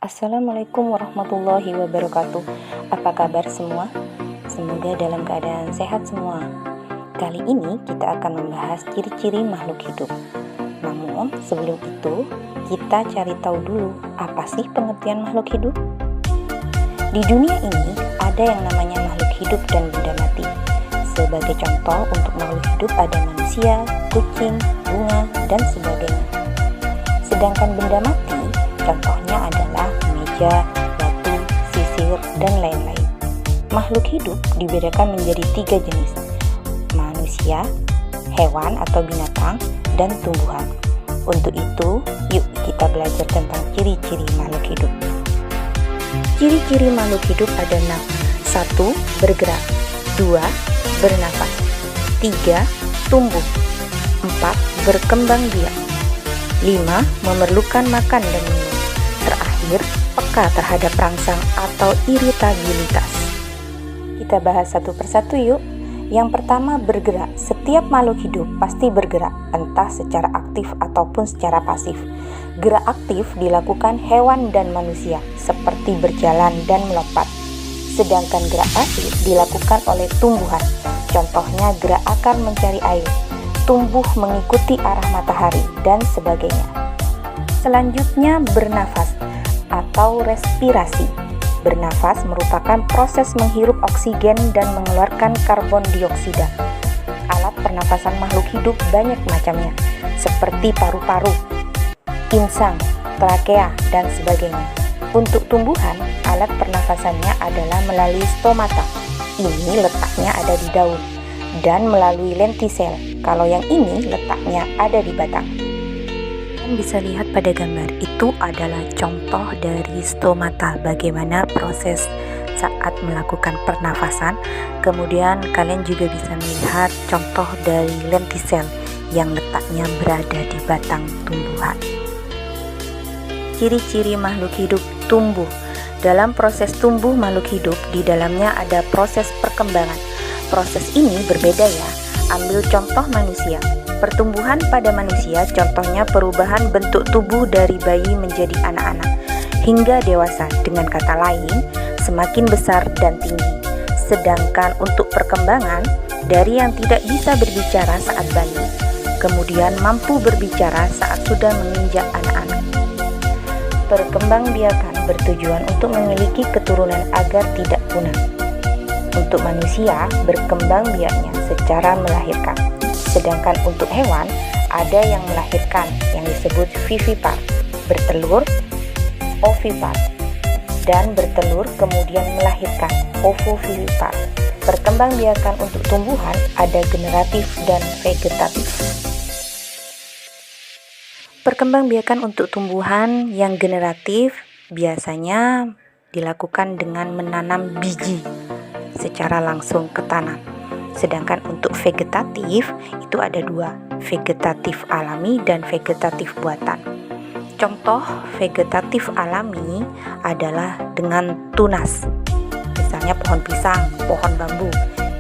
Assalamualaikum warahmatullahi wabarakatuh. Apa kabar semua? Semoga dalam keadaan sehat semua. Kali ini kita akan membahas ciri-ciri makhluk hidup. Namun sebelum itu, kita cari tahu dulu apa sih pengertian makhluk hidup? Di dunia ini ada yang namanya makhluk hidup dan benda mati. Sebagai contoh untuk makhluk hidup ada manusia, kucing, bunga, dan sebagainya. Sedangkan benda mati contohnya adalah meja, batu, sisir, dan lain-lain. Makhluk hidup dibedakan menjadi 3 jenis: manusia, hewan atau binatang, dan tumbuhan. Untuk itu, yuk kita belajar tentang ciri-ciri makhluk hidup. Ciri-ciri makhluk hidup adalah 1. Bergerak, 2. Bernafas, 3. Tumbuh, 4. Berkembang biak, 5. Memerlukan makan dan minum, terakhir peka terhadap rangsang atau iritabilitas. Kita bahas satu persatu yuk. Yang pertama, bergerak. Setiap makhluk hidup pasti bergerak, entah secara aktif ataupun secara pasif. Gerak aktif dilakukan hewan dan manusia, seperti berjalan dan melompat. Sedangkan gerak pasif dilakukan oleh tumbuhan, contohnya gerak akar mencari air, tumbuh mengikuti arah matahari, dan sebagainya. Selanjutnya, bernafas atau respirasi. Bernafas merupakan proses menghirup oksigen dan mengeluarkan karbon dioksida. Alat pernafasan makhluk hidup banyak macamnya, seperti paru-paru, insang, trakea, dan sebagainya. Untuk tumbuhan, alat pernafasannya adalah melalui stomata. Ini letaknya ada di daun, dan melalui lentisel. Kalau yang ini letaknya ada di batang. Kalian bisa lihat pada gambar, itu adalah contoh dari stomata, bagaimana proses saat melakukan pernafasan. Kemudian kalian juga bisa melihat contoh dari lentisel yang letaknya berada di batang tumbuhan. Ciri-ciri makhluk hidup tumbuh. Dalam proses tumbuh makhluk hidup, di dalamnya ada proses perkembangan. Proses ini berbeda ya. Ambil contoh manusia. Pertumbuhan pada manusia contohnya perubahan bentuk tubuh dari bayi menjadi anak-anak hingga dewasa, dengan kata lain semakin besar dan tinggi. Sedangkan untuk perkembangan, dari yang tidak bisa berbicara saat bayi, kemudian mampu berbicara saat sudah menginjak anak-anak. Perkembangbiakan bertujuan untuk memiliki keturunan agar tidak punah. Untuk manusia, berkembang biaknya secara melahirkan. Sedangkan untuk hewan, ada yang melahirkan yang disebut vivipar, bertelur, ovipar, dan bertelur kemudian melahirkan, ovovivipar. Perkembangbiakan untuk tumbuhan ada generatif dan vegetatif. Perkembangbiakan untuk tumbuhan yang generatif biasanya dilakukan dengan menanam biji secara langsung ke tanah. Sedangkan untuk vegetatif itu ada 2, vegetatif alami dan vegetatif buatan. Contoh vegetatif alami adalah dengan tunas, misalnya pohon pisang, pohon bambu,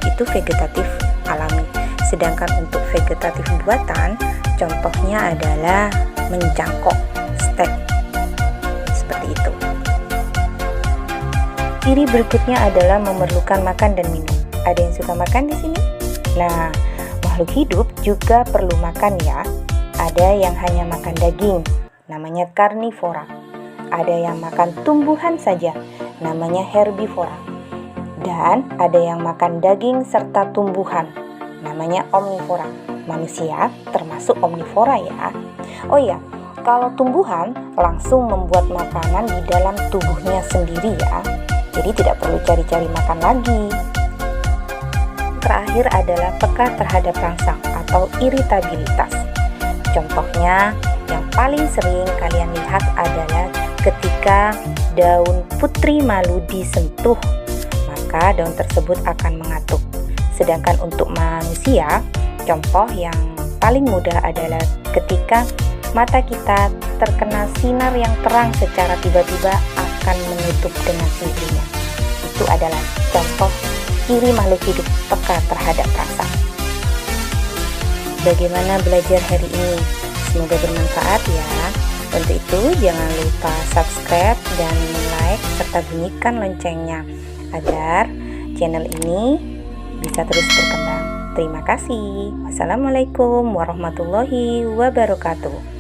itu vegetatif alami. Sedangkan untuk vegetatif buatan, contohnya adalah mencangkok, stek, seperti itu. Ciri berikutnya adalah memerlukan makan dan minum. Ada yang suka makan di sini? Nah, makhluk hidup juga perlu makan ya. Ada yang hanya makan daging, namanya karnivora. Ada yang makan tumbuhan saja, namanya herbivora. Dan ada yang makan daging serta tumbuhan, namanya omnivora. Manusia termasuk omnivora ya. Oh iya, kalau tumbuhan langsung membuat makanan di dalam tubuhnya sendiri ya. Jadi tidak perlu cari-cari makan lagi. Terakhir adalah peka terhadap rangsang atau iritabilitas. Contohnya yang paling sering kalian lihat adalah ketika daun putri malu disentuh, maka daun tersebut akan mengatuk. Sedangkan untuk manusia, contoh yang paling mudah adalah ketika mata kita terkena sinar yang terang secara tiba-tiba akan menutup dengan sendirinya. Itu adalah contoh ciri makhluk hidup peka terhadap rangsang. Bagaimana belajar hari ini? Semoga bermanfaat ya. Untuk itu jangan lupa subscribe dan like serta bunyikan loncengnya agar channel ini bisa terus berkembang. Terima kasih. Wassalamualaikum warahmatullahi wabarakatuh.